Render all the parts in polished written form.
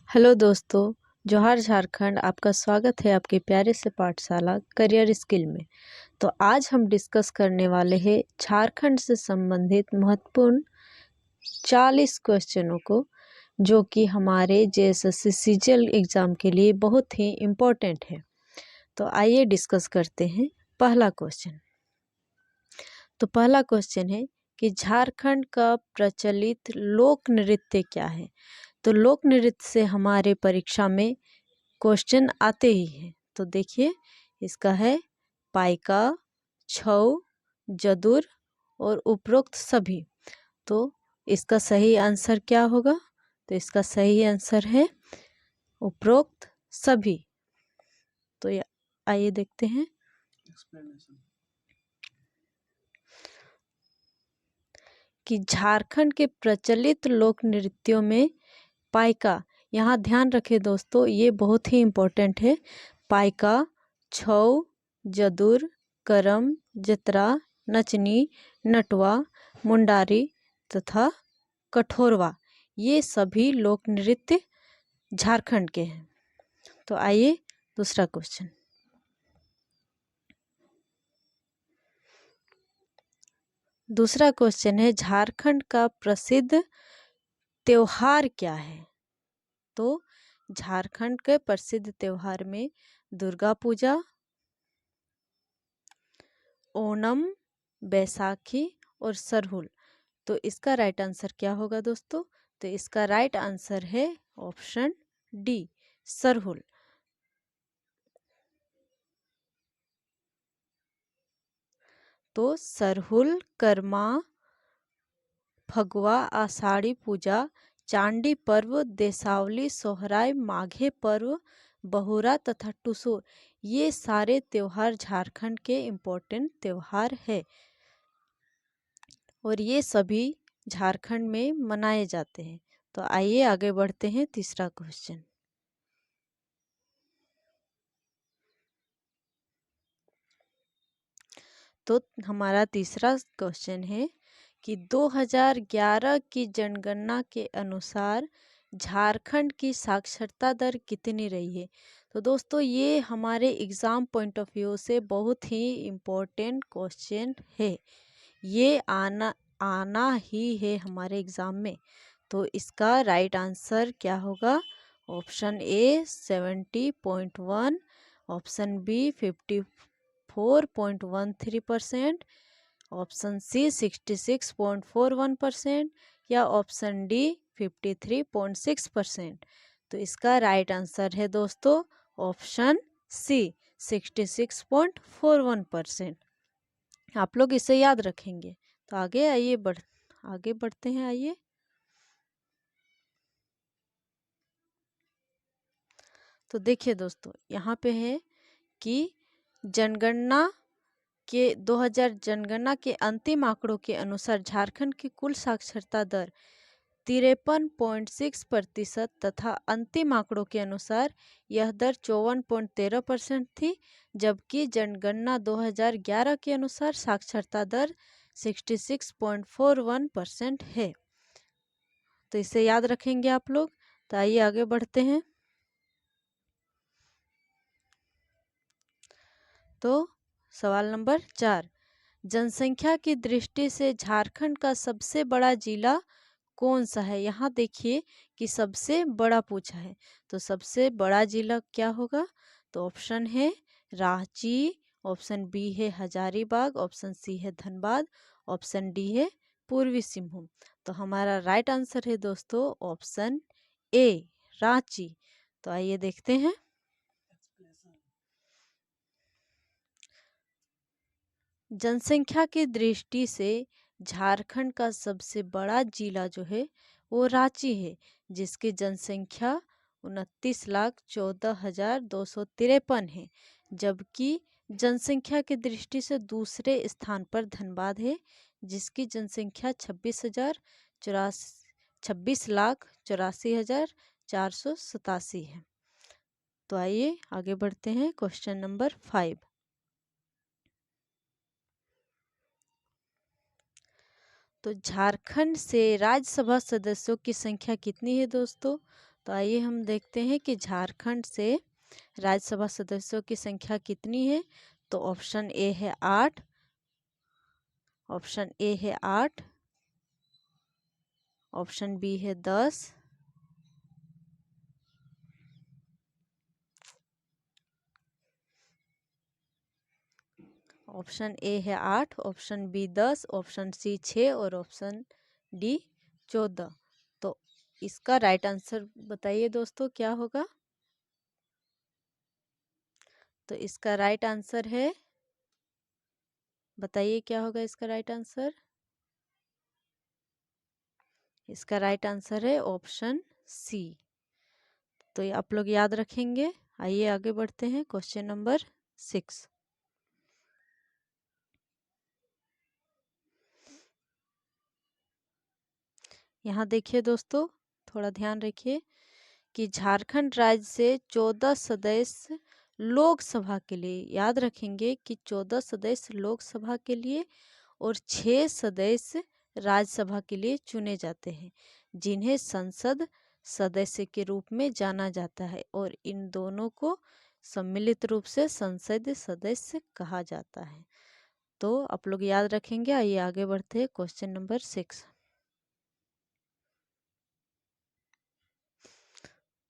Hello दोस्तों। जोहार झारखंड। आपका स्वागत है आपके प्यारे से पाठशाला करियर स्किल में। तो आज हम डिस्कस करने वाले हैं झारखंड से संबंधित महत्वपूर्ण 40 क्वेश्चनों को, जो कि हमारे जेएसएससी सीजीएल एग्ज़ाम के लिए बहुत ही इम्पोर्टेंट है। तो आइए डिस्कस करते हैं। पहला क्वेश्चन है कि झारखंड का प्रचलित लोक नृत्य क्या है। तो लोक नृत्य से हमारे परीक्षा में क्वेश्चन आते ही हैं। तो देखिए, इसका है पाइका, छऊ, जदुर और उपरोक्त सभी। तो इसका सही आंसर क्या होगा? तो इसका सही आंसर है उपरोक्त सभी। तो आइए देखते हैं। कि झारखंड के प्रचलित लोक नृत्यों में पाइका, यहाँ ध्यान रखें दोस्तों, ये बहुत ही इम्पोर्टेंट है। पाइका, छऊ, जदुर, करम, जतरा, नचनी, नटवा, मुंडारी तथा कठोरवा, ये सभी लोक नृत्य झारखंड के हैं। तो आइए दूसरा क्वेश्चन। दूसरा क्वेश्चन है झारखंड का प्रसिद्ध त्योहार क्या है। तो झारखंड के प्रसिद्ध त्योहार में दुर्गा पूजा, ओणम, बैसाखी और सरहुल। तो इसका राइट आंसर क्या होगा दोस्तों? तो इसका राइट आंसर है ऑप्शन डी, सरहुल। तो सरहुल, कर्मा, फगवा, आषाढ़ी पूजा, चांडी पर्व, देसावली, सोहराय, माघे पर्व, बहुरा तथा टुसु, ये सारे त्योहार झारखंड के इम्पोर्टेंट त्योहार है और ये सभी झारखंड में मनाए जाते हैं। तो आइए आगे बढ़ते हैं। तीसरा क्वेश्चन। तो हमारा तीसरा क्वेश्चन है कि 2011 की जनगणना के अनुसार झारखंड की साक्षरता दर कितनी रही है। तो दोस्तों, ये हमारे एग्ज़ाम पॉइंट ऑफ व्यू से बहुत ही इम्पोर्टेंट क्वेश्चन है। ये आना ही है हमारे एग्ज़ाम में। तो इसका राइट आंसर क्या होगा? Option A 70.1, option B 54.13%, option C 66.41% या ऑप्शन डी 53.6%। तो इसका राइट आंसर है दोस्तों ऑप्शन सी 66.41%। आप लोग इसे याद रखेंगे। तो आगे बढ़ते हैं। आइए। तो देखिए दोस्तों, यहाँ पे है कि जनगणना के 2000 जनगणना के अंतिम आंकड़ों के अनुसार झारखंड की कुल साक्षरता दर 53.6% तथा अंतिम आंकड़ों के अनुसार यह दर 54.13% थी, जबकि जनगणना 2011 के अनुसार साक्षरता दर 66.41% है। तो इसे याद रखेंगे आप लोग। तो आइए आगे बढ़ते हैं। तो सवाल नंबर 4, जनसंख्या की दृष्टि से झारखंड का सबसे बड़ा जिला कौन सा है। यहाँ देखिए कि सबसे बड़ा पूछा है। तो सबसे बड़ा जिला क्या होगा? तो ऑप्शन है रांची, ऑप्शन बी है हजारीबाग, ऑप्शन सी है धनबाद, ऑप्शन डी है पूर्वी सिंहभूम। तो हमारा राइट आंसर है दोस्तों ऑप्शन ए, रांची। तो आइए देखते हैं। जनसंख्या की दृष्टि से झारखंड का सबसे बड़ा जिला जो है वो रांची है, जिसकी जनसंख्या 29,14,253 है। जबकि जनसंख्या की दृष्टि से दूसरे स्थान पर धनबाद है, जिसकी जनसंख्या 26,84,487 है। तो आइए आगे बढ़ते हैं। Question number 5। तो झारखंड से राज्यसभा सदस्यों की संख्या कितनी है दोस्तों? तो आइए हम देखते हैं कि झारखंड से राज्यसभा सदस्यों की संख्या कितनी है। तो ऑप्शन ए है 8, ऑप्शन ए है 8, ऑप्शन बी है 10, ऑप्शन ए है 8, ऑप्शन बी 10, ऑप्शन सी 6 और ऑप्शन डी 14। तो इसका राइट आंसर बताइए दोस्तों क्या होगा। तो इसका राइट आंसर है, बताइए क्या होगा इसका राइट आंसर। इसका राइट आंसर है ऑप्शन सी। तो ये आप लोग याद रखेंगे। आइए आगे बढ़ते हैं, क्वेश्चन नंबर 6। यहाँ देखिए दोस्तों, थोड़ा ध्यान रखिए कि झारखंड राज्य से 14 सदस्य लोकसभा के लिए, याद रखेंगे कि 14 सदस्य लोकसभा के लिए और 6 सदस्य राज्यसभा के लिए चुने जाते हैं, जिन्हें संसद सदस्य के रूप में जाना जाता है, और इन दोनों को सम्मिलित रूप से संसदीय सदस्य कहा जाता है। तो आप लोग याद रखेंगे। आइए आगे बढ़ते हैं, क्वेश्चन नंबर 6।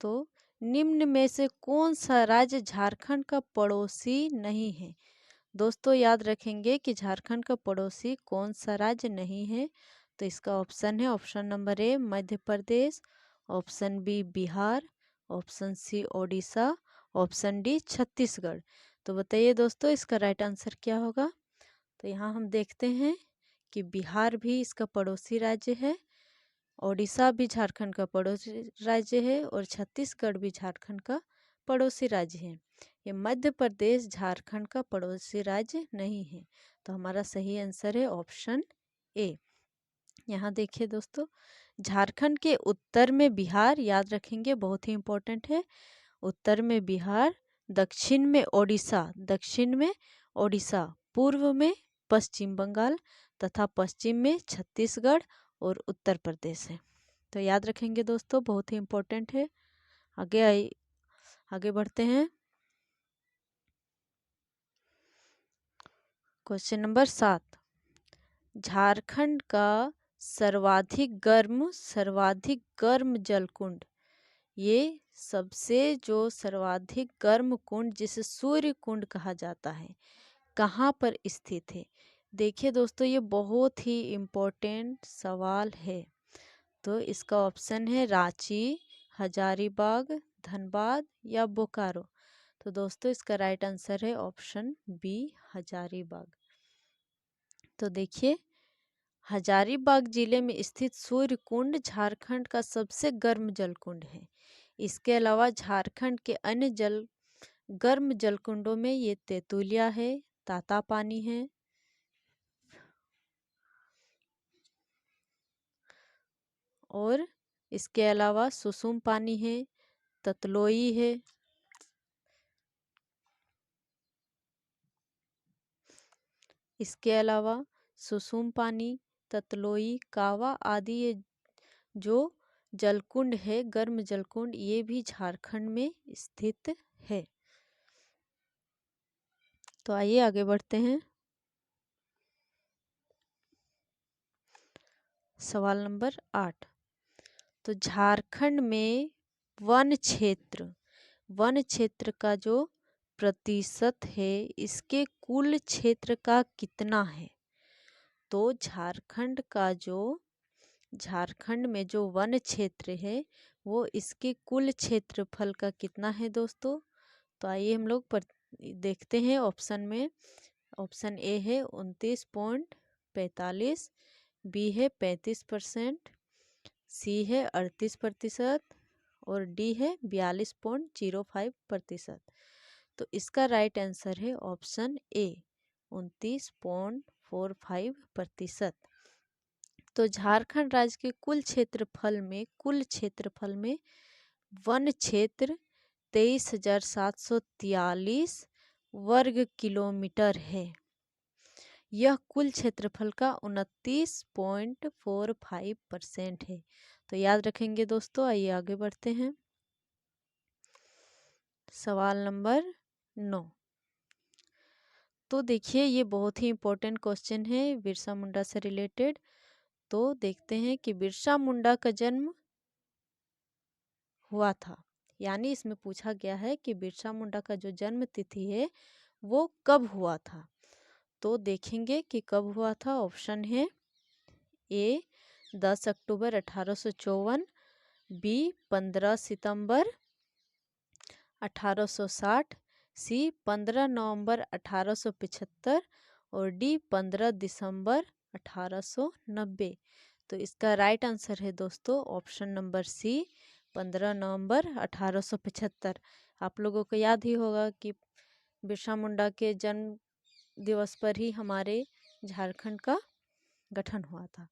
तो निम्न में से कौन सा राज्य झारखंड का पड़ोसी नहीं है। दोस्तों याद रखेंगे कि झारखंड का पड़ोसी कौन सा राज्य नहीं है। तो इसका ऑप्शन है, option number A Madhya Pradesh, option B Bihar, option C Odisha, option D Chhattisgarh. तो बताइए दोस्तों इसका राइट आंसर क्या होगा। तो यहाँ हम देखते हैं कि बिहार भी इसका पड़ोसी राज्य है, ओडिशा भी झारखंड का पड़ोसी राज्य है, और छत्तीसगढ़ भी झारखंड का पड़ोसी राज्य है। ये मध्य प्रदेश झारखंड का पड़ोसी राज्य नहीं है। तो हमारा सही आंसर है ऑप्शन ए। यहाँ देखिए दोस्तों, झारखंड के उत्तर में बिहार, याद रखेंगे बहुत ही इम्पोर्टेंट है, उत्तर में बिहार, दक्षिण में ओडिशा, दक्षिण में ओडिशा, पूर्व में पश्चिम बंगाल तथा पश्चिम में छत्तीसगढ़ और उत्तर प्रदेश है। तो याद रखेंगे दोस्तों, बहुत ही इम्पोर्टेंट है। आगे बढ़ते हैं, क्वेश्चन नंबर 7। झारखंड का सर्वाधिक गर्म जलकुंड, ये सबसे जो सर्वाधिक गर्म कुंड जिसे सूर्य कुंड कहा जाता है, कहाँ पर स्थित है। देखिए दोस्तों, ये बहुत ही इम्पोर्टेंट सवाल है। तो इसका ऑप्शन है रांची, हजारीबाग, धनबाद या बोकारो। तो दोस्तों इसका राइट आंसर है ऑप्शन बी हजारीबाग। तो देखिए, हजारीबाग जिले में स्थित सूर्य कुंड झारखंड का सबसे गर्म जलकुंड है। इसके अलावा झारखंड के अन्य गर्म जलकुंडों में ये तेतुलिया है, ताता पानी है, और इसके अलावा सुसुम पानी है, ततलोई है, इसके अलावा सुसुम पानी, ततलोई, कावा आदि ये जो जलकुंड है, गर्म जलकुंड, ये भी झारखंड में स्थित है। तो आइए आगे बढ़ते हैं, सवाल नंबर 8। तो झारखंड में वन क्षेत्र का जो प्रतिशत है, इसके कुल क्षेत्र का कितना है। तो झारखंड में जो वन क्षेत्र है, वो इसके कुल क्षेत्रफल का कितना है दोस्तों। तो आइए हम लोग देखते हैं ऑप्शन में। ऑप्शन ए है 29.45, बी है 35%, सी है 38% और डी है 42.05%। तो इसका राइट आंसर है ऑप्शन ए 29.45%। तो झारखंड राज्य के कुल क्षेत्रफल में वन क्षेत्र 23,743 वर्ग किलोमीटर है। यह कुल क्षेत्रफल का 29.45% है। तो याद रखेंगे दोस्तों। आइए आगे बढ़ते हैं, सवाल नंबर 9। तो देखिए ये बहुत ही इम्पोर्टेंट क्वेश्चन है बिरसा मुंडा से रिलेटेड। तो देखते हैं कि बिरसा मुंडा का जन्म हुआ था, यानी इसमें पूछा गया है कि बिरसा मुंडा का जो जन्म तिथि है वो कब हुआ था। तो देखेंगे कि कब हुआ था। ऑप्शन है ए 10 अक्टूबर 1854, बी 15 सितंबर 1860, सी 15 नवंबर 1875 और डी 15 दिसंबर 1890। तो इसका राइट आंसर है दोस्तों ऑप्शन नंबर सी 15 नवंबर 1875। आप लोगों को याद ही होगा कि बिरसा मुंडा के जन्म दिवस पर ही हमारे झारखंड का गठन हुआ था।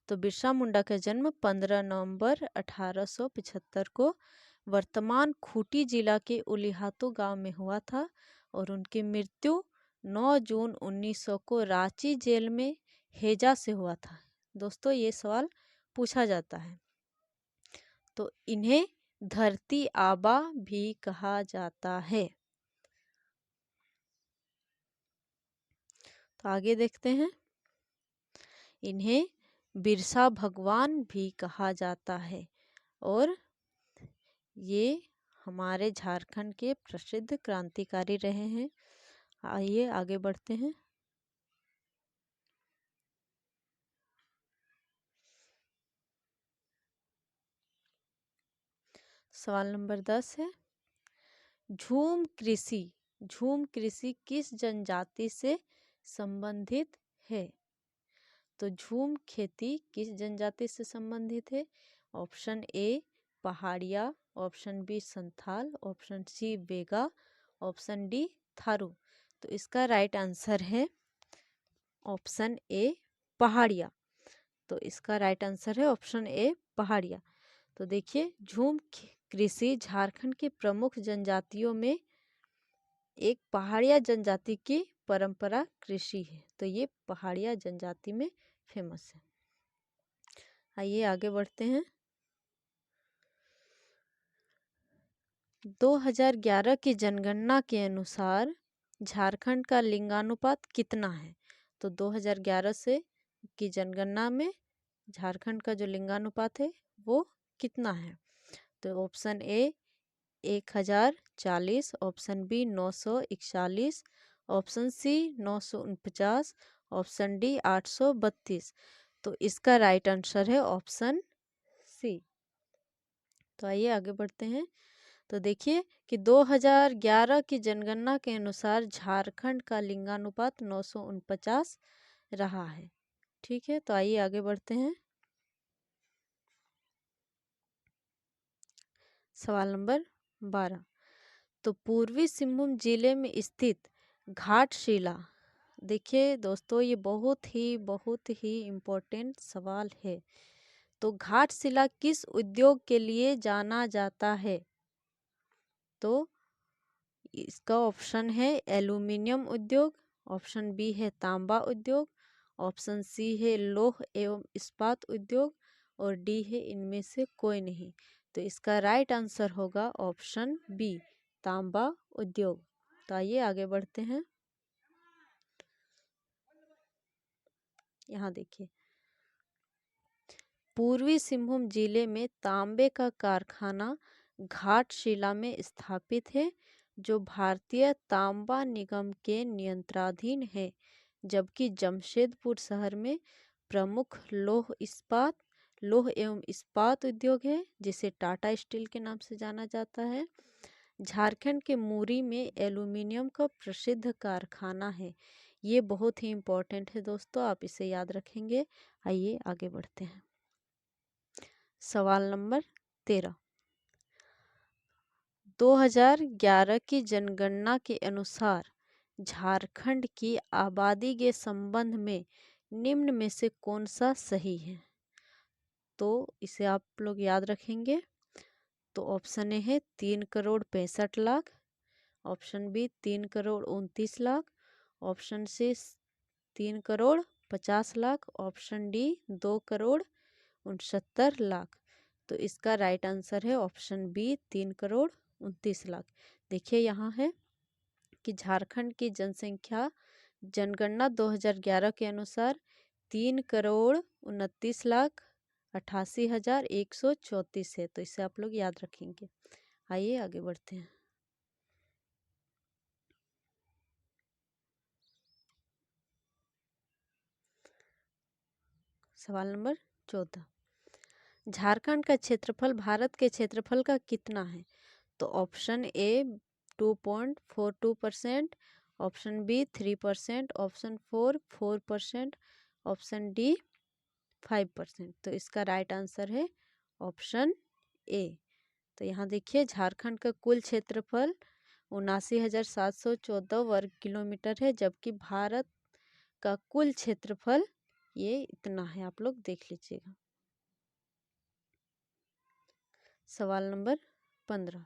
तो बिरसा मुंडा का जन्म 15 नवंबर 1875 को वर्तमान खूंटी जिला के उलिहातू गांव में हुआ था और उनकी मृत्यु 9 जून 1900 को रांची जेल में हैजा से हुआ था। दोस्तों ये सवाल पूछा जाता है। तो इन्हें धरती आबा भी कहा जाता है। तो आगे देखते हैं। इन्हें बिरसा भगवान भी कहा जाता है और ये हमारे झारखंड के प्रसिद्ध क्रांतिकारी रहे हैं। आइए आगे बढ़ते हैं। सवाल नंबर 10 है, झूम कृषि किस जनजाति से संबंधित है। तो झूम खेती किस जनजाति से संबंधित है। Option A Pahariya, option B Santhal, option C Baiga, option D Tharu. तो इसका राइट आंसर है ऑप्शन ए पहाड़िया। तो इसका राइट आंसर है ऑप्शन ए पहाड़िया। तो देखिए झूम कृषि झारखंड की प्रमुख जनजातियों में एक पहाड़िया जनजाति की परंपरा कृषि है। तो ये पहाड़िया जनजाति में फेमस है। आइए आगे बढ़ते हैं। 2011 की जनगणना के अनुसार झारखंड का लिंगानुपात कितना है। तो 2011 से की जनगणना में झारखंड का जो लिंगानुपात है वो कितना है। तो option A 1040, option B 941, option C 949, option D 832। तो इसका राइट आंसर है ऑप्शन सी। तो आइए आगे बढ़ते हैं। तो देखिए कि 2011 की जनगणना के अनुसार झारखंड का लिंगानुपात 949 रहा है। ठीक है, तो आइए आगे बढ़ते हैं। सवाल नंबर 12। तो पूर्वी सिंहभूम जिले में स्थित घाटशिला, देखिए दोस्तों ये बहुत ही इम्पोर्टेंट सवाल है। तो घाटशिला किस उद्योग के लिए जाना जाता है। तो इसका ऑप्शन है एल्यूमिनियम उद्योग, ऑप्शन बी है तांबा उद्योग, ऑप्शन सी है लौह एवं इस्पात उद्योग और डी है इनमें से कोई नहीं। तो इसका राइट आंसर होगा ऑप्शन बी तांबा उद्योग। तो आइए आगे बढ़ते हैं। यहाँ देखिए पूर्वी सिंहभूम जिले में तांबे का कारखाना घाटशिला में स्थापित है जो भारतीय तांबा निगम के नियंत्रणाधीन है। जबकि जमशेदपुर शहर में प्रमुख लौह एवं इस्पात उद्योग है जिसे टाटा स्टील के नाम से जाना जाता है। झारखंड के मूरी में एल्यूमिनियम का प्रसिद्ध कारखाना है। ये बहुत ही इम्पोर्टेंट है दोस्तों, आप इसे याद रखेंगे। आइए आगे बढ़ते हैं। सवाल नंबर 13। 2011 की जनगणना के अनुसार झारखंड की आबादी के संबंध में निम्न में से कौन सा सही है। तो इसे आप लोग याद रखेंगे। तो ऑप्शन ए है 3,65,00,000, option B 3,29,00,000, option C 3,50,00,000, option D 2,69,00,000। तो इसका राइट आंसर है ऑप्शन बी 3,65,00,000। 29 लाख। देखिए यहाँ है कि झारखंड की जनसंख्या जनगणना 2011 के अनुसार 3,29,38,134 है। तो इसे आप लोग याद रखेंगे। आइए आगे बढ़ते हैं। सवाल नंबर 14, झारखंड का क्षेत्रफल भारत के क्षेत्रफल का कितना है? तो option A 2.42%, option B 3%, option 4% option D 5%। तो इसका राइट आंसर है ऑप्शन ए। तो यहाँ देखिए झारखंड का कुल क्षेत्रफल 79,714 वर्ग किलोमीटर है, जबकि भारत का कुल क्षेत्रफल ये इतना है। आप लोग देख लीजिएगा। सवाल नंबर 15,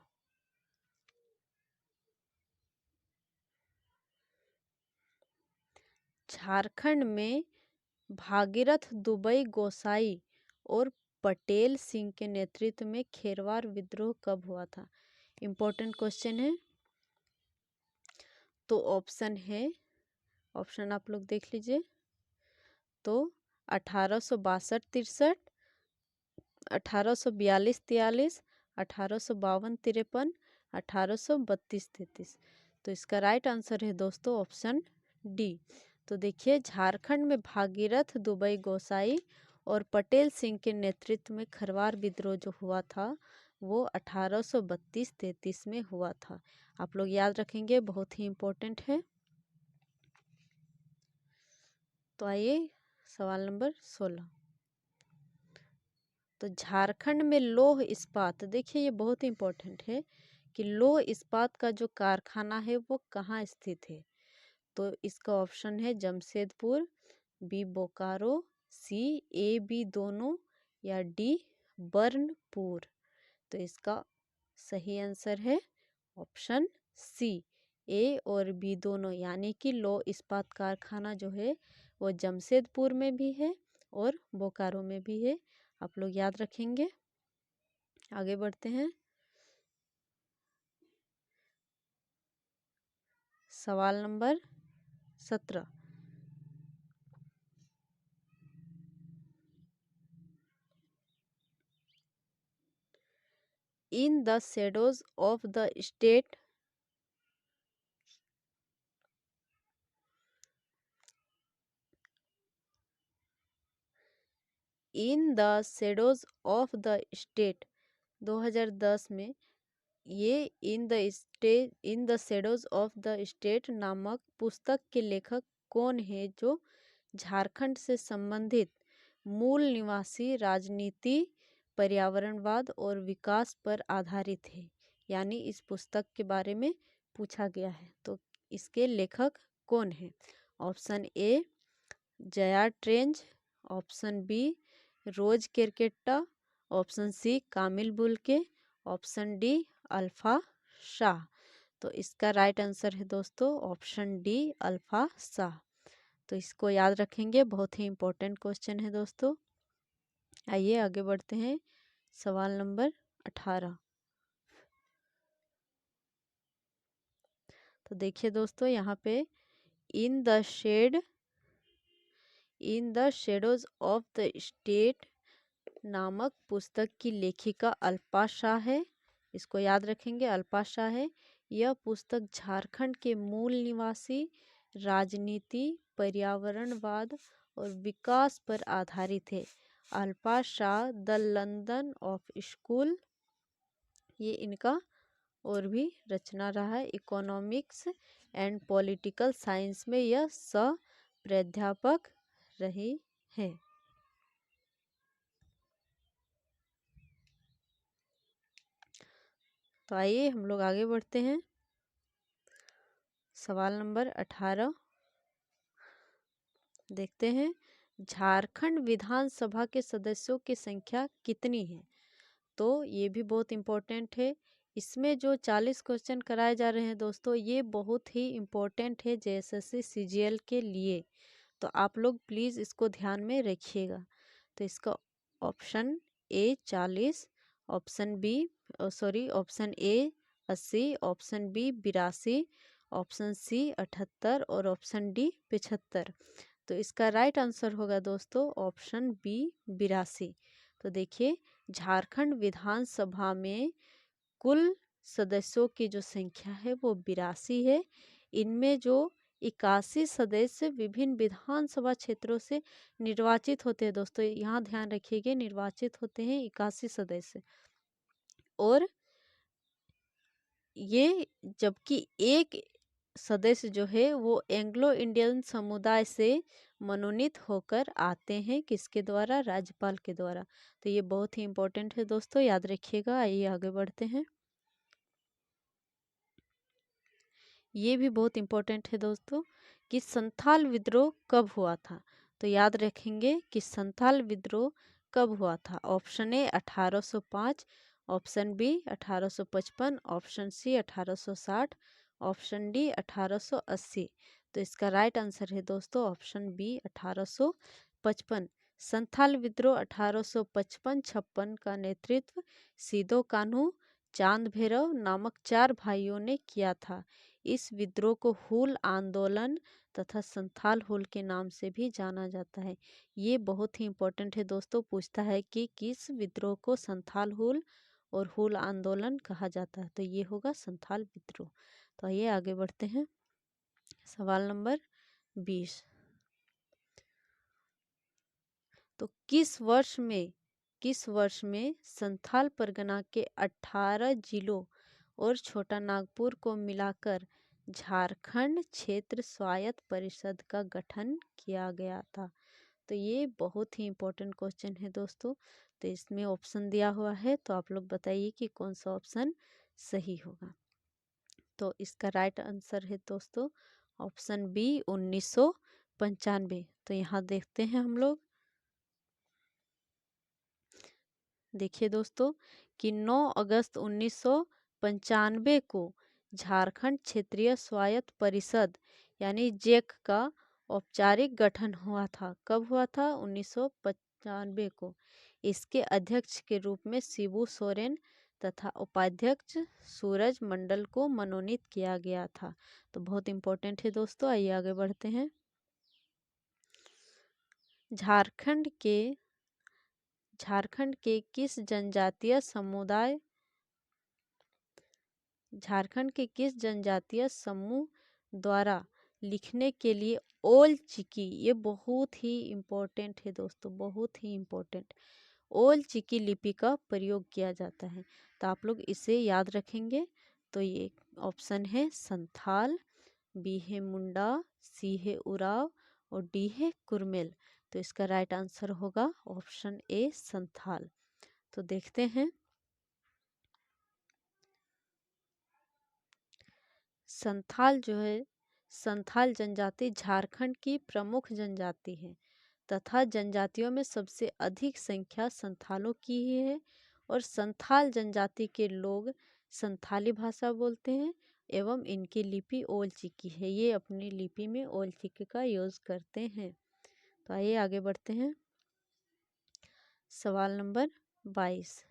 झारखंड में भागीरथ दुबई गोसाई और पटेल सिंह के नेतृत्व में खेरवार विद्रोह कब हुआ था? इम्पोर्टेंट क्वेश्चन है। तो ऑप्शन है, ऑप्शन आप लोग देख लीजिए। तो 1862-63, 1842-43, 1852-53, 1832-33। तो इसका राइट आंसर है दोस्तों ऑप्शन डी। तो देखिए झारखंड में भागीरथ दुबई गोसाई और पटेल सिंह के नेतृत्व में खरवार विद्रोह जो हुआ था वो 1832-33 में हुआ था। आप लोग याद रखेंगे, बहुत ही इम्पोर्टेंट है। तो आइए सवाल नंबर 16, तो झारखंड में लौह इस्पात, देखिए ये बहुत इम्पोर्टेंट है कि लौह इस्पात का जो कारखाना है वो कहाँ स्थित है? तो इसका ऑप्शन है Jamshedpur, B Bokaro, C A B दोनों, या डी बर्नपुर। तो इसका सही आंसर है ऑप्शन सी, ए और बी दोनों, यानी कि लौह इस्पात कारखाना जो है वो जमशेदपुर में भी है और बोकारो में भी है। आप लोग याद रखेंगे। आगे बढ़ते हैं। सवाल number 17, in the shadows of the state, in the shadows of the state 2010 में ये in the shadows of the state नामक पुस्तक के लेखक कौन है जो झारखंड से संबंधित मूल निवासी राजनीति, पर्यावरणवाद और विकास पर आधारित है? यानी इस पुस्तक के बारे में पूछा गया है। तो इसके लेखक कौन है? ऑप्शन ए जया ट्रेंज, option B Rose Kerketta, option C Camille Bulcke, option D Alpa Shah. तो इसका राइट आंसर है दोस्तों ऑप्शन डी अल्फा शाह। तो इसको याद रखेंगे, बहुत ही इम्पोर्टेंट क्वेश्चन है दोस्तों। आइए आगे बढ़ते हैं। सवाल नंबर 18, तो देखिए दोस्तों यहाँ पे in the shadows of the state नामक पुस्तक की लेखिका अल्पा शाह है। इसको याद रखेंगे, अल्पा शाह है। यह पुस्तक झारखंड के मूल निवासी राजनीति, पर्यावरणवाद और विकास पर आधारित है। Alpa Shah the London of school, ये इनका और भी रचना रहा है। इकोनॉमिक्स एंड पॉलिटिकल साइंस में यह सह प्राध्यापक रही है। तो आइए हम लोग आगे बढ़ते हैं। सवाल नंबर 18 देखते हैं। झारखंड विधानसभा के सदस्यों की संख्या कितनी है? तो ये भी बहुत इम्पोर्टेंट है। इसमें जो 40 क्वेश्चन कराए जा रहे हैं दोस्तों, ये बहुत ही इम्पोर्टेंट है जेएसएससी सीजीएल के लिए। तो आप लोग प्लीज़ इसको ध्यान में रखिएगा। तो इसका option A 40, option B option A 80, option B 82, option C 78 और ऑप्शन डी 75। तो इसका राइट आंसर होगा दोस्तों ऑप्शन बी 82। तो देखिए, झारखंड विधानसभा में कुल सदस्यों की जो संख्या है वो 82 है। इनमें जो 81 सदस्य विभिन्न विधानसभा क्षेत्रों से निर्वाचित होते हैं दोस्तों, यहाँ ध्यान रखिएगा, निर्वाचित होते हैं 81 सदस्य। और ये जबकि एक सदस्य जो है वो एंग्लो इंडियन समुदाय से मनोनीत होकर आते हैं, किसके द्वारा? राज्यपाल के द्वारा। तो ये बहुत ही इम्पोर्टेंट है दोस्तों, याद रखिएगा। आइए आगे बढ़ते हैं। ये भी बहुत इम्पोर्टेंट है दोस्तों कि संथाल विद्रोह कब हुआ था। तो याद रखेंगे कि संथाल विद्रोह कब हुआ था। Option A 1805, option B 1855, option C 1860, option D 1880। तो इसका राइट आंसर है दोस्तों ऑप्शन बी 1855। संथाल विद्रोह 1855-56 का नेतृत्व सिदो कान्हू, चांद भैरव नामक 4 भाइयों ने किया था। इस विद्रोह को हूल आंदोलन तथा संथाल हूल के नाम से भी जाना जाता है। ये बहुत ही इम्पोर्टेंट है दोस्तों, पूछता है कि किस विद्रोह को संथाल हूल और हूल आंदोलन कहा जाता है। तो ये होगा संथाल विद्रोह। तो आइए आगे बढ़ते हैं। सवाल नंबर 20। तो किस वर्ष में संथाल परगना के 18 जिलों और छोटा नागपुर को मिलाकर झारखंड क्षेत्र स्वायत्त परिषद का गठन किया गया था? तो ये बहुत ही इम्पोर्टेंट क्वेश्चन है दोस्तों। तो इसमें ऑप्शन दिया हुआ है, तो आप लोग बताइए कि कौन सा ऑप्शन सही होगा। तो इसका राइट आंसर है दोस्तों ऑप्शन बी 1995। तो यहाँ देखते हैं हम लोग, देखिए दोस्तों कि 9 अगस्त 1995 को झारखंड क्षेत्रीय स्वायत्त परिषद यानी जेक का औपचारिक गठन हुआ था। कब हुआ था? 1995 को। इसके अध्यक्ष के रूप में शिबू सोरेन तथा उपाध्यक्ष सूरज मंडल को मनोनीत किया गया था। तो बहुत इम्पोर्टेंट है दोस्तों, आइए आगे बढ़ते हैं। झारखंड के किस जनजातीय समूह द्वारा लिखने के लिए ओल चिकी, ये बहुत ही इम्पोर्टेंट है दोस्तों, बहुत ही इम्पोर्टेंट, ओल चिकी लिपि का प्रयोग किया जाता है। तो आप लोग इसे याद रखेंगे। तो ये ऑप्शन है संथाल, बी है मुंडा, सी है उराव और डी है कुरमेल। तो इसका राइट आंसर होगा ऑप्शन ए संथाल। तो देखते हैं, संथाल जो है, संथाल जनजाति झारखंड की प्रमुख जनजाति है तथा जनजातियों में सबसे अधिक संख्या संथालों की ही है। और संथाल जनजाति के लोग संथाली भाषा बोलते हैं एवं इनकी लिपि ओल चिकी है। ये अपनी लिपि में ओल चिकी का यूज करते हैं। तो आइए आगे बढ़ते हैं। सवाल नंबर 22।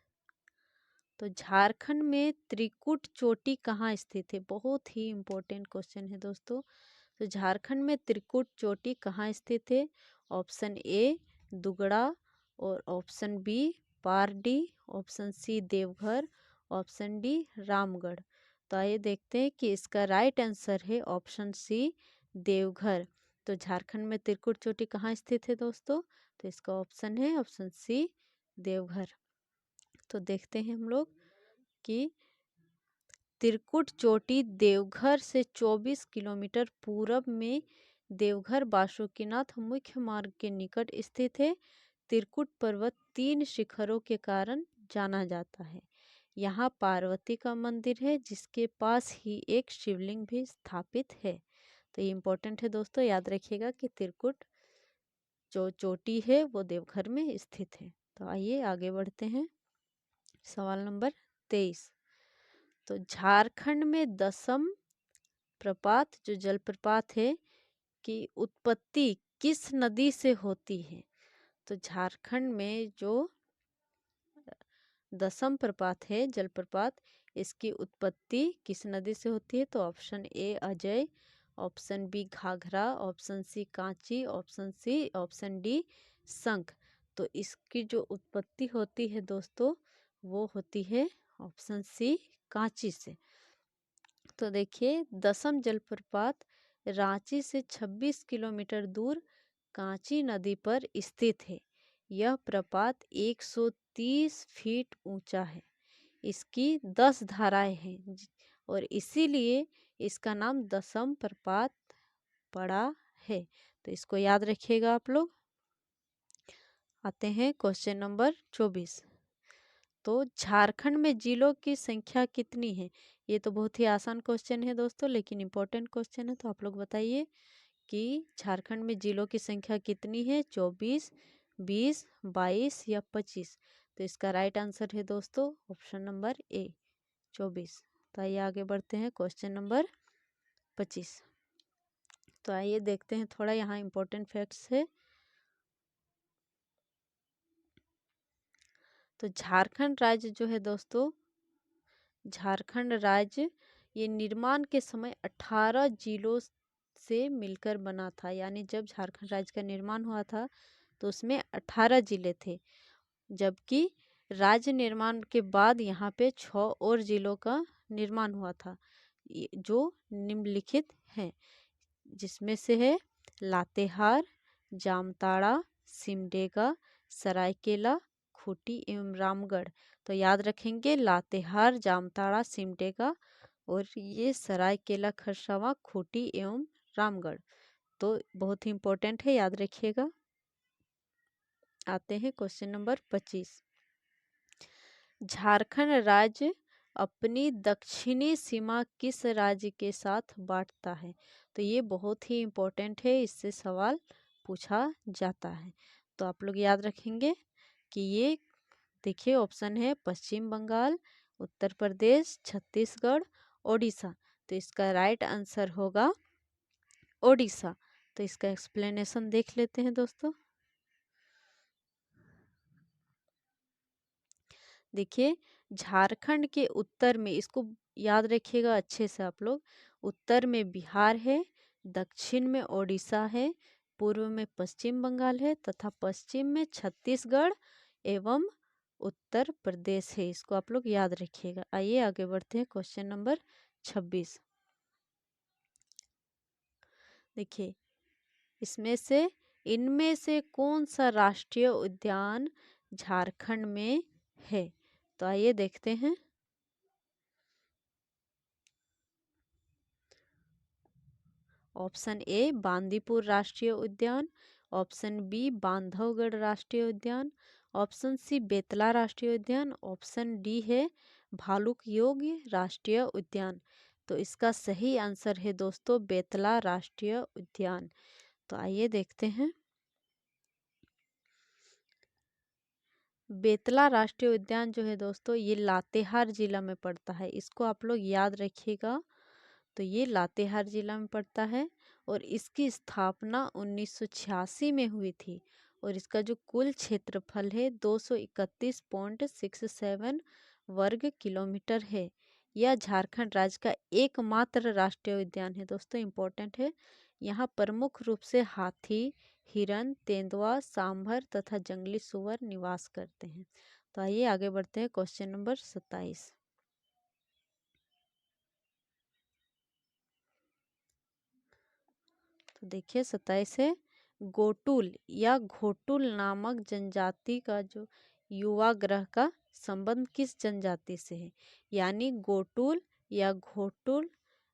तो झारखंड में त्रिकुट चोटी कहाँ स्थित है? बहुत ही इम्पोर्टेंट क्वेश्चन है दोस्तों। तो झारखंड में त्रिकुट चोटी कहाँ स्थित है? ऑप्शन ए दुगड़ा, और option B Pardi, option C Deoghar, option D Ramgarh. तो आइए देखते हैं कि इसका राइट आंसर है ऑप्शन सी देवघर। तो झारखंड में त्रिकुट चोटी कहाँ स्थित है दोस्तों? तो इसका ऑप्शन है ऑप्शन सी देवघर। तो देखते हैं हम लोग कि त्रिकुट चोटी देवघर से 24 किलोमीटर पूरब में देवघर बासुकीनाथ मुख्य मार्ग के निकट स्थित है। त्रिकुट पर्वत 3 शिखरों के कारण जाना जाता है। यहाँ पार्वती का मंदिर है जिसके पास ही एक शिवलिंग भी स्थापित है। तो ये इम्पोर्टेंट है दोस्तों, याद रखिएगा कि त्रिकुट जो चोटी है वो देवघर में स्थित है। तो आइए आगे बढ़ते हैं। सवाल नंबर 23। तो झारखंड में दसम प्रपात जो जलप्रपात है की उत्पत्ति किस नदी से होती है? तो झारखंड में जो दसम प्रपात है जलप्रपात, इसकी उत्पत्ति किस नदी से होती है? तो option A Ajay, option B Ghaghra, option C Kanchi, option D Shankh. तो इसकी जो उत्पत्ति होती है दोस्तों वो होती है ऑप्शन सी कांची से। तो देखिए दसम जलप्रपात रांची से 26 किलोमीटर दूर कांची नदी पर स्थित है। यह प्रपात 130 फीट ऊंचा है। इसकी 10 धाराएं हैं और इसीलिए इसका नाम दसम प्रपात पड़ा है। तो इसको याद रखिएगा आप लोग। आते हैं क्वेश्चन नंबर 24। तो झारखंड में जिलों की संख्या कितनी है? ये तो बहुत ही आसान क्वेश्चन है दोस्तों, लेकिन इम्पोर्टेंट क्वेश्चन है। तो आप लोग बताइए कि झारखंड में जिलों की संख्या कितनी है? 24, 20, 22 या 25? तो इसका राइट आंसर है दोस्तों ऑप्शन नंबर ए 24। तो आइए आगे बढ़ते हैं क्वेश्चन नंबर 25। तो आइए देखते हैं, थोड़ा यहाँ इम्पोर्टेंट फैक्ट्स है। तो झारखंड राज्य जो है दोस्तों, झारखंड राज्य ये निर्माण के समय 18 जिलों से मिलकर बना था। यानी जब झारखंड राज्य का निर्माण हुआ था तो उसमें 18 जिले थे, जबकि राज्य निर्माण के बाद यहाँ पे 6 और जिलों का निर्माण हुआ था जो निम्नलिखित हैं, जिसमें से है लातेहार, जामताड़ा, सिमडेगा, सरायकेला, खूंटी एवं रामगढ़। तो याद रखेंगे लातेहार, जामताड़ा, सिमडेगा और ये सरायकेला, खरसावां, खूंटी एवं रामगढ़। तो बहुत ही इम्पोर्टेंट है, याद रखिएगा। आते हैं क्वेश्चन नंबर 25। झारखंड राज्य अपनी दक्षिणी सीमा किस राज्य के साथ बांटता है? तो ये बहुत ही इम्पोर्टेंट है, इससे सवाल पूछा जाता है। तो आप लोग याद रखेंगे कि ये देखिए ऑप्शन है पश्चिम बंगाल, उत्तर प्रदेश, छत्तीसगढ़, ओडिशा। तो इसका राइट आंसर होगा ओडिशा। तो इसका एक्सप्लेनेशन देख लेते हैं दोस्तों। देखिए झारखंड के उत्तर में, इसको याद रखिएगा अच्छे से आप लोग, उत्तर में बिहार है, दक्षिण में ओडिशा है, पूर्व में पश्चिम बंगाल है तथा पश्चिम में छत्तीसगढ़ एवं उत्तर प्रदेश है। इसको आप लोग याद रखिएगा। आइए आगे बढ़ते हैं क्वेश्चन नंबर 26। देखिए इनमें से कौन सा राष्ट्रीय उद्यान झारखंड में है? तो आइए देखते हैं। ऑप्शन ए बांदीपुर राष्ट्रीय उद्यान, ऑप्शन बी बांधवगढ़ राष्ट्रीय उद्यान, ऑप्शन सी बेतला राष्ट्रीय उद्यान, ऑप्शन डी है भालुक योग्य राष्ट्रीय उद्यान। तो इसका सही आंसर है दोस्तों बेतला राष्ट्रीय उद्यान। तो आइए देखते हैं। बेतला राष्ट्रीय उद्यान जो है दोस्तों ये लातेहार जिला में पड़ता है। इसको आप लोग याद रखिएगा। तो ये लातेहार जिला में पड़ता है और इसकी स्थापना 1986 में हुई थी और इसका जो कुल क्षेत्रफल है 231.67 वर्ग किलोमीटर है। यह झारखंड राज्य का एकमात्र राष्ट्रीय उद्यान है दोस्तों, इम्पोर्टेंट है। यहाँ प्रमुख रूप से हाथी, हिरन, तेंदुआ, सांभर तथा जंगली सुअर निवास करते हैं। तो आइए आगे बढ़ते हैं क्वेश्चन नंबर 27। तो देखिए 27 है गोटुल या घोटुल नामक जनजाति का जो युवा ग्रह का संबंध किस जनजाति से है? यानी गोटुल या घोटुल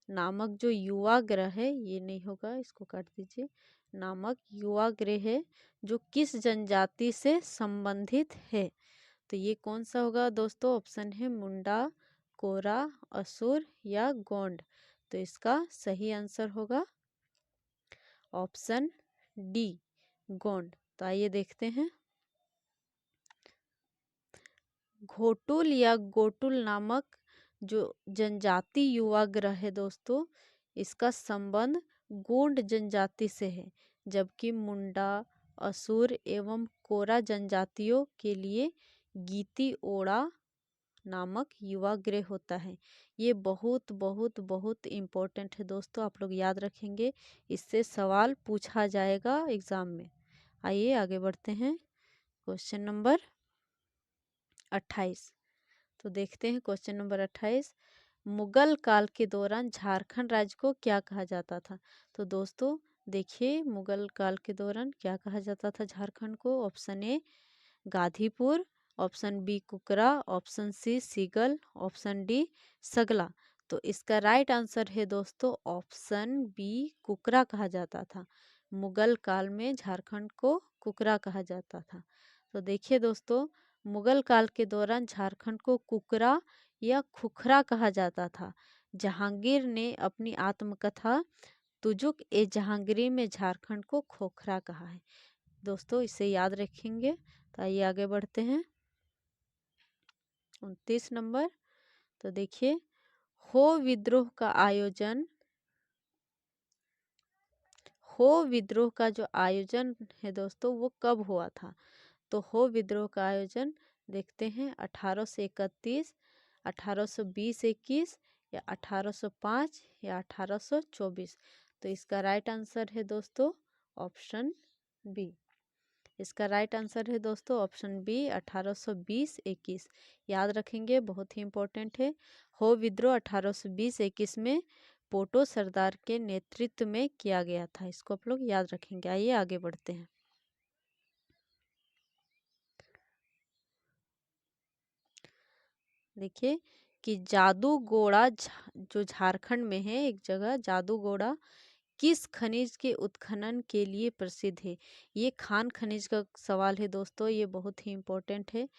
नामक जो युवा ग्रह है, ये नहीं होगा, इसको काट दीजिए, नामक युवा ग्रह है जो किस जनजाति से संबंधित है? तो ये कौन सा होगा दोस्तों? ऑप्शन है मुंडा, कोरा, असुर या गोंड। तो इसका सही आंसर होगा ऑप्शन डी गोंड। तो आइए देखते हैं। घोटुल या गोटुल नामक जो जनजाति युवा ग्रह है दोस्तों, इसका संबंध गोंड जनजाति से है, जबकि मुंडा, असुर एवं कोरा जनजातियों के लिए गीती ओड़ा नामक युवा गृह होता है। ये बहुत बहुत बहुत इम्पोर्टेंट है दोस्तों, आप लोग याद रखेंगे, इससे सवाल पूछा जाएगा एग्जाम में। आइए आगे बढ़ते हैं। Question number 28। तो देखते हैं क्वेश्चन नंबर 28। मुगल काल के दौरान झारखंड राज्य को क्या कहा जाता था? तो दोस्तों देखिए, मुगल काल के दौरान क्या कहा जाता था झारखंड को? Option A Gadhipur, option B Kukra, option C Sigal, option D Sagla. तो इसका राइट आंसर है दोस्तों ऑप्शन बी कुकरा कहा जाता था। मुगल काल में झारखंड को कुकरा कहा जाता था। तो देखिए दोस्तों, मुगल काल के दौरान झारखंड को कुकरा या खुखरा कहा जाता था। जहांगीर ने अपनी आत्मकथा तुजुक ए जहांगीरी में झारखंड को खोखरा कहा है। दोस्तों इसे याद रखेंगे। तो आइए आगे बढ़ते हैं। 29 नंबर। तो देखिए, हो विद्रोह का जो आयोजन है दोस्तों वो कब हुआ था? तो हो विद्रोह का आयोजन देखते हैं 1831, 1820-21 या 1805 या 1824। तो इसका राइट आंसर है दोस्तों ऑप्शन बी। इसका राइट आंसर है दोस्तों ऑप्शन बी 1820-21। याद रखेंगे, बहुत ही इम्पोर्टेंट है। हो विद्रोह 1820-21 में पोटो सरदार के नेतृत्व में किया गया था। इसको आप लोग याद रखेंगे। आइए आगे बढ़ते हैं। देखिए कि जादूगोड़ा जो झारखंड में है एक जगह, जादूगोड़ा किस खनिज के उत्खनन के लिए प्रसिद्ध है? ये खान खनिज का सवाल है दोस्तों, ये बहुत ही इम्पोर्टेंट है।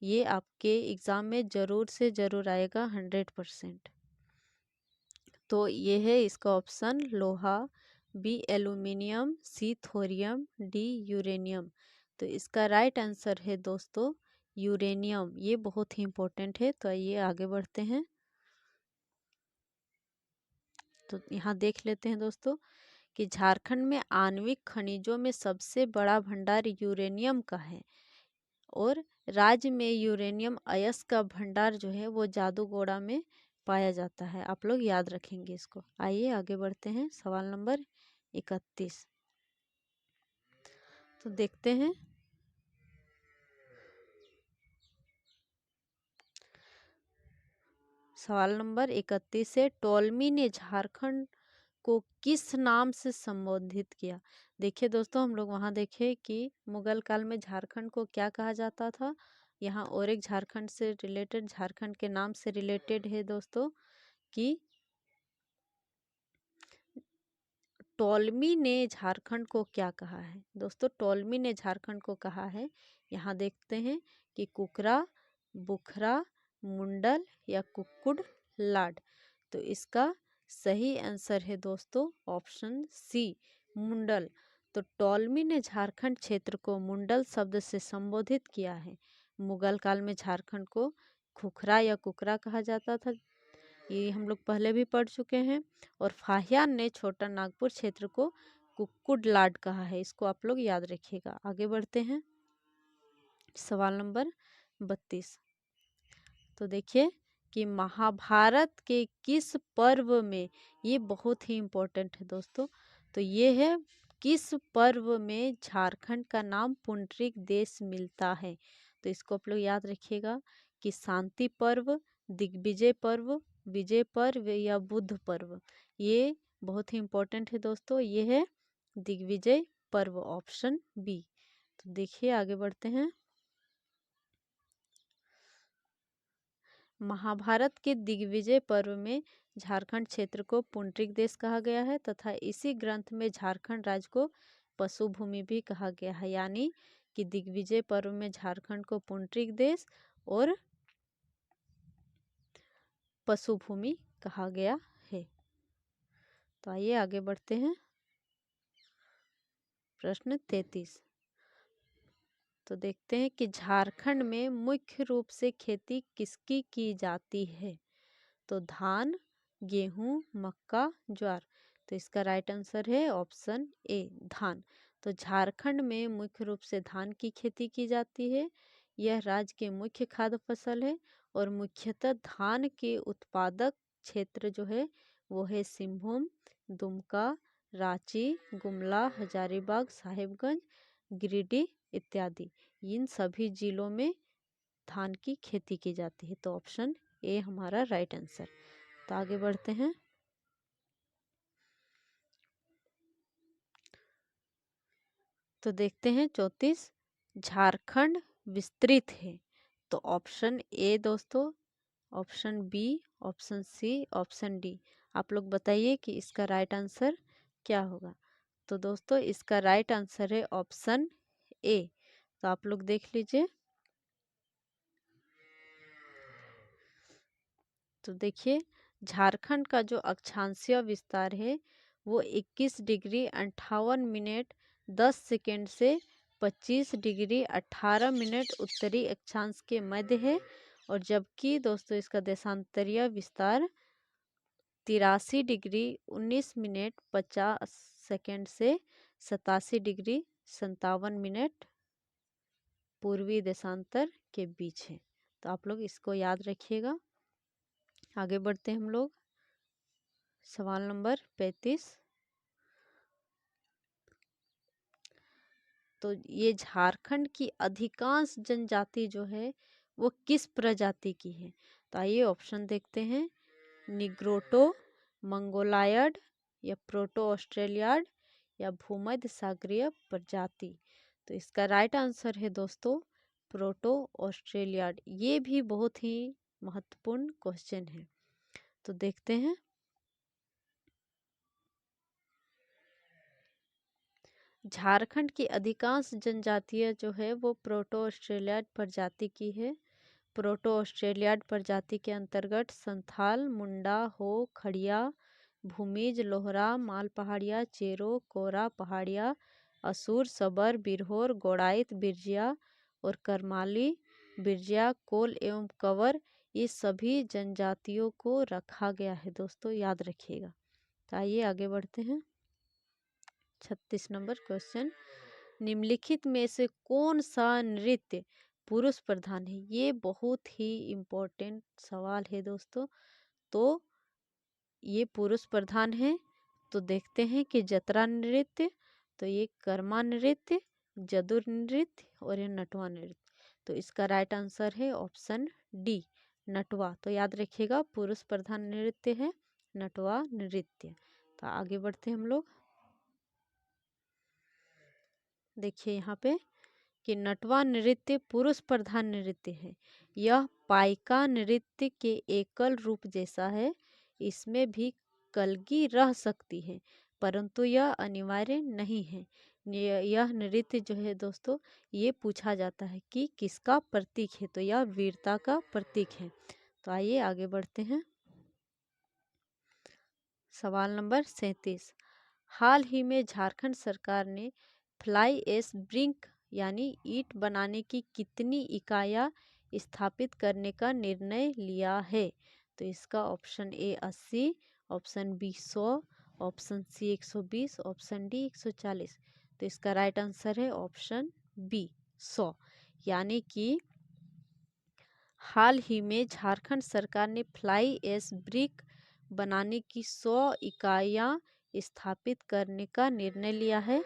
ये आपके एग्जाम में जरूर से जरूर आएगा 100%। तो ये है इसका ऑप्शन लोहा, बी एल्यूमिनियम, सी थोरियम, डी यूरेनियम। तो इसका राइट आंसर है दोस्तों यूरेनियम। ये बहुत ही इम्पोर्टेंट है। तो आइए आगे बढ़ते हैं। तो यहाँ देख लेते हैं दोस्तों कि झारखंड में आणविक खनिजों में सबसे बड़ा भंडार यूरेनियम का है और राज्य में यूरेनियम अयस्क का भंडार जो है वो जादूगोड़ा में पाया जाता है। आप लोग याद रखेंगे इसको। आइए आगे बढ़ते हैं। सवाल नंबर 31। तो देखते हैं। सवाल नंबर 31 से टोलमी ने झारखंड को किस नाम से संबोधित किया? देखिए दोस्तों, हम लोग वहाँ देखे कि मुगल काल में झारखंड को क्या कहा जाता था। यहाँ और एक झारखंड से रिलेटेड, झारखंड के नाम से रिलेटेड है दोस्तों कि टोलमी ने झारखंड को क्या कहा है। दोस्तों टोलमी ने झारखंड को कहा है, यहाँ देखते हैं कि कुकरा, बुखरा, मुंडल या कुक्कुड़ लाड। तो इसका सही आंसर है दोस्तों ऑप्शन सी मुंडल। तो टोलमी ने झारखंड क्षेत्र को मुंडल शब्द से संबोधित किया है। मुगल काल में झारखंड को खुखरा या कुकरा कहा जाता था, ये हम लोग पहले भी पढ़ चुके हैं। और फाहियान ने छोटा नागपुर क्षेत्र को कुक्कुड़ लाड कहा है। इसको आप लोग याद रखिएगा। आगे बढ़ते हैं। सवाल नंबर 32। तो देखिए कि महाभारत के किस पर्व में, ये बहुत ही इम्पोर्टेंट है दोस्तों, तो ये है किस पर्व में झारखंड का नाम पुंडरीक देश मिलता है? तो इसको आप लोग याद रखिएगा कि शांति पर्व, दिग्विजय पर्व, विजय पर्व या बुद्ध पर्व। ये बहुत ही इम्पोर्टेंट है दोस्तों, ये है दिग्विजय पर्व ऑप्शन बी। तो देखिए आगे बढ़ते हैं। महाभारत के दिग्विजय पर्व में झारखंड क्षेत्र को पुंडरीक देश कहा गया है तथा इसी ग्रंथ में झारखंड राज्य को पशु भूमि भी कहा गया है। यानी कि दिग्विजय पर्व में झारखंड को पुंडरीक देश और पशु भूमि कहा गया है। तो आइए आगे बढ़ते हैं। प्रश्न 33। तो देखते हैं कि झारखंड में मुख्य रूप से खेती किसकी की जाती है? तो धान, गेहूं, मक्का, ज्वार। तो इसका राइट आंसर है ऑप्शन ए धान। तो झारखंड में मुख्य रूप से धान की खेती की जाती है। यह राज्य की मुख्य खाद्य फसल है और मुख्यतः धान के उत्पादक क्षेत्र जो है वो है सिंहभूम, दुमका, रांची, गुमला, हजारीबाग, साहिबगंज, गिरिडीह इत्यादि। इन सभी जिलों में धान की खेती की जाती है। तो ऑप्शन ए हमारा राइट आंसर। तो आगे बढ़ते हैं। तो देखते हैं 34, झारखंड विस्तृत है। तो ऑप्शन ए दोस्तों, option B, option C, option D, आप लोग बताइए कि इसका राइट आंसर क्या होगा। तो दोस्तों इसका राइट आंसर है ऑप्शन ए। तो आप लोग देख लीजिए। तो देखिए झारखंड का जो अक्षांशीय विस्तार है वो 21 डिग्री 58 मिनट 10 सेकेंड से 25 डिग्री 18 मिनट उत्तरी अक्षांश के मध्य है। और जबकि दोस्तों इसका देशांतरीय विस्तार 83 डिग्री 19 मिनट 50 सेकेंड से 87 डिग्री 57 मिनट पूर्वी देशांतर के बीच है। तो आप लोग इसको याद रखिएगा। आगे बढ़ते हैं हम लोग। सवाल नंबर 35। तो ये झारखंड की अधिकांश जनजाति जो है वो किस प्रजाति की है। तो आइए ऑप्शन देखते हैं। निग्रोटो, मंगोलायड या प्रोटो ऑस्ट्रेलियाड या भूमध्य सागरीय प्रजाति। तो इसका राइट आंसर है दोस्तों प्रोटो ऑस्ट्रेलियाड। ये भी बहुत ही महत्वपूर्ण क्वेश्चन है। तो देखते हैं। झारखंड की अधिकांश जनजातियां जो है वो प्रोटो ऑस्ट्रेलियाड प्रजाति की है। प्रोटो ऑस्ट्रेलियाड प्रजाति के अंतर्गत संथाल, मुंडा, हो, खड़िया, भूमिज, लोहरा, माल पहाड़िया, चेरो, कोरा पहाड़िया, असुर, सबर, बिरहोर, गोड़ाइत, बिरजिया और करमाली, बिरजिया, कोल एवं कंवर, ये सभी जनजातियों को रखा गया है। दोस्तों याद रखिएगा। तो आइए आगे बढ़ते हैं। 36 नंबर क्वेश्चन। निम्नलिखित में से कौन सा नृत्य पुरुष प्रधान है। ये बहुत ही इम्पोर्टेंट सवाल है दोस्तों। तो ये पुरुष प्रधान है। तो देखते हैं कि जतरा नृत्य, तो ये कर्मा नृत्य, जदुर नृत्य और ये नटवा नृत्य। तो इसका राइट आंसर है ऑप्शन डी, नटवा। तो याद रखिएगा पुरुष प्रधान नृत्य है नटवा नृत्य। तो आगे बढ़ते हैं हम लोग। देखिए यहाँ पे कि नटवा नृत्य पुरुष प्रधान नृत्य है। यह पाइका नृत्य के एकल रूप जैसा है। इसमें भी कलगी रह सकती है परंतु यह अनिवार्य नहीं है। यह नृत्य जो है दोस्तों ये पूछा जाता है कि किसका प्रतीक है। तो यह वीरता का प्रतीक है। तो आइए आगे बढ़ते हैं। सवाल नंबर 37। हाल ही में झारखंड सरकार ने फ्लाई एश ब्रिक यानी ईंट बनाने की कितनी इकाइयाँ स्थापित करने का निर्णय लिया है। तो इसका option A 80, option B 100, option C 120, option D 140। तो इसका राइट आंसर है ऑप्शन बी 100। यानी कि हाल ही में झारखंड सरकार ने फ्लाई एश ब्रिक बनाने की 100 इकाइयाँ स्थापित करने का निर्णय लिया है।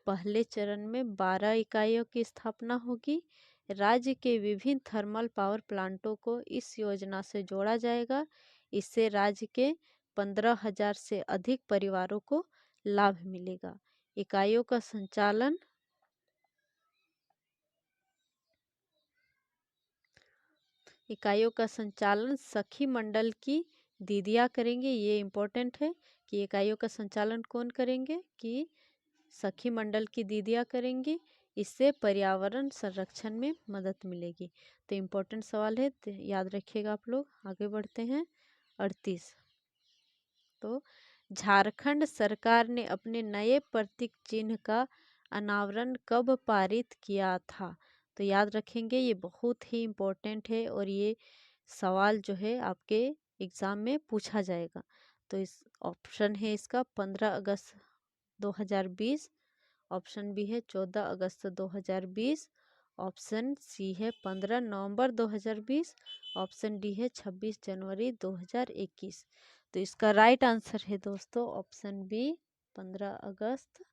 पहले चरण में 12 इकाइयों की स्थापना होगी। राज्य के विभिन्न थर्मल पावर प्लांटों को इस योजना से जोड़ा जाएगा। इससे राज्य के 15,000 से अधिक परिवारों को लाभ मिलेगा। इकाइयों का संचालन सखी मंडल की दीदियाँ करेंगे। ये इम्पोर्टेंट है कि इकाइयों का संचालन कौन करेंगे कि सखी मंडल की दीदियाँ करेंगी। इससे पर्यावरण संरक्षण में मदद मिलेगी। तो इम्पोर्टेंट सवाल है, तो याद रखिएगा आप लोग। आगे बढ़ते हैं 38। तो झारखंड सरकार ने अपने नए प्रतीक चिन्ह का अनावरण कब पारित किया था। तो याद रखेंगे ये बहुत ही इम्पोर्टेंट है और ये सवाल जो है आपके एग्ज़ाम में पूछा जाएगा। तो इस ऑप्शन है इसका 15 अगस्त 2020, ऑप्शन बी है 14 अगस्त 2020, ऑप्शन सी है 15 नवंबर 2020, ऑप्शन डी है 26 जनवरी 2021। तो इसका राइट आंसर है दोस्तों ऑप्शन बी 15 अगस्त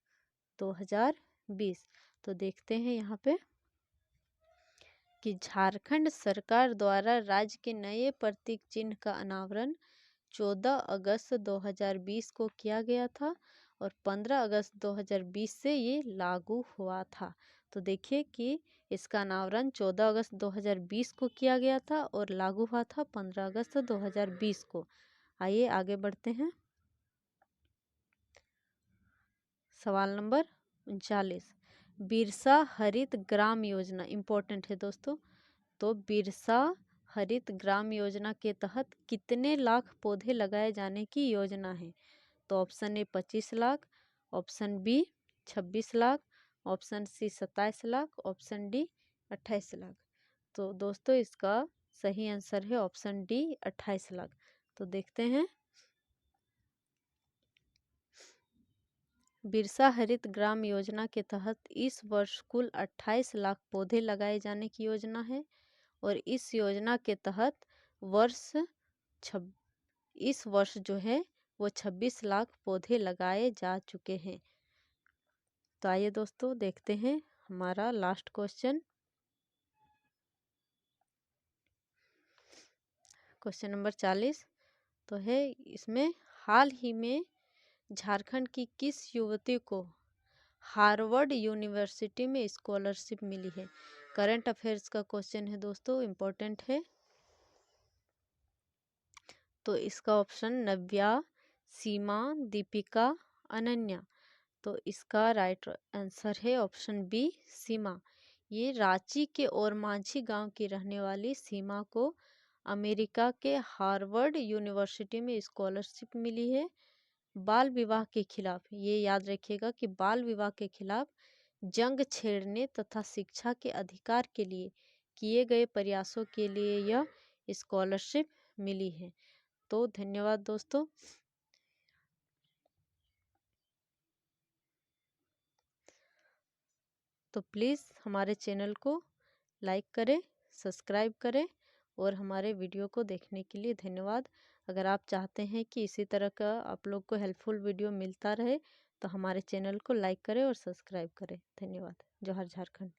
2020। तो देखते हैं यहाँ पे कि झारखंड सरकार द्वारा राज्य के नए प्रतीक चिन्ह का अनावरण 14 अगस्त 2020 को किया गया था और 15 अगस्त 2020 से ये लागू हुआ था। तो देखिए कि इसका अनावरण 14 अगस्त 2020 को किया गया था और लागू हुआ था 15 अगस्त 2020 को। आइए आगे बढ़ते हैं। सवाल नंबर 39, बिरसा हरित ग्राम योजना इम्पोर्टेंट है दोस्तों। तो बिरसा हरित ग्राम योजना के तहत कितने लाख पौधे लगाए जाने की योजना है? तो option A 25 lakh, option B 26 lakh, option C 27 lakh, option D 28 lakh. तो दोस्तों इसका सही आंसर है ऑप्शन डी 28 लाख। तो देखते हैं, बिरसा हरित ग्राम योजना के तहत इस वर्ष कुल 28 लाख पौधे लगाए जाने की योजना है और इस योजना के तहत इस वर्ष जो है वो 26 लाख पौधे लगाए जा चुके हैं। तो आइए दोस्तों देखते हैं हमारा लास्ट क्वेश्चन, क्वेश्चन नंबर 40। तो है इसमें हाल ही में झारखंड की किस युवती को हार्वर्ड यूनिवर्सिटी में स्कॉलरशिप मिली है? करंट अफेयर्स का क्वेश्चन है दोस्तों, इम्पोर्टेंट है। तो इसका ऑप्शन नव्या, सीमा, दीपिका, अनन्या। तो इसका राइट आंसर है ऑप्शन बी सीमा। ये रांची के ओरमांझी गांव की रहने वाली सीमा को अमेरिका के हार्वर्ड यूनिवर्सिटी में स्कॉलरशिप मिली है बाल विवाह के खिलाफ। ये याद रखिएगा कि बाल विवाह के खिलाफ जंग छेड़ने तथा शिक्षा के अधिकार के लिए किए गए प्रयासों के लिए यह स्कॉलरशिप मिली है। तो धन्यवाद दोस्तों। तो प्लीज़ हमारे चैनल को लाइक करें, सब्सक्राइब करें और हमारे वीडियो को देखने के लिए धन्यवाद। अगर आप चाहते हैं कि इसी तरह का आप लोग को हेल्पफुल वीडियो मिलता रहे तो हमारे चैनल को लाइक करें और सब्सक्राइब करें। धन्यवाद। जोहार झारखंड।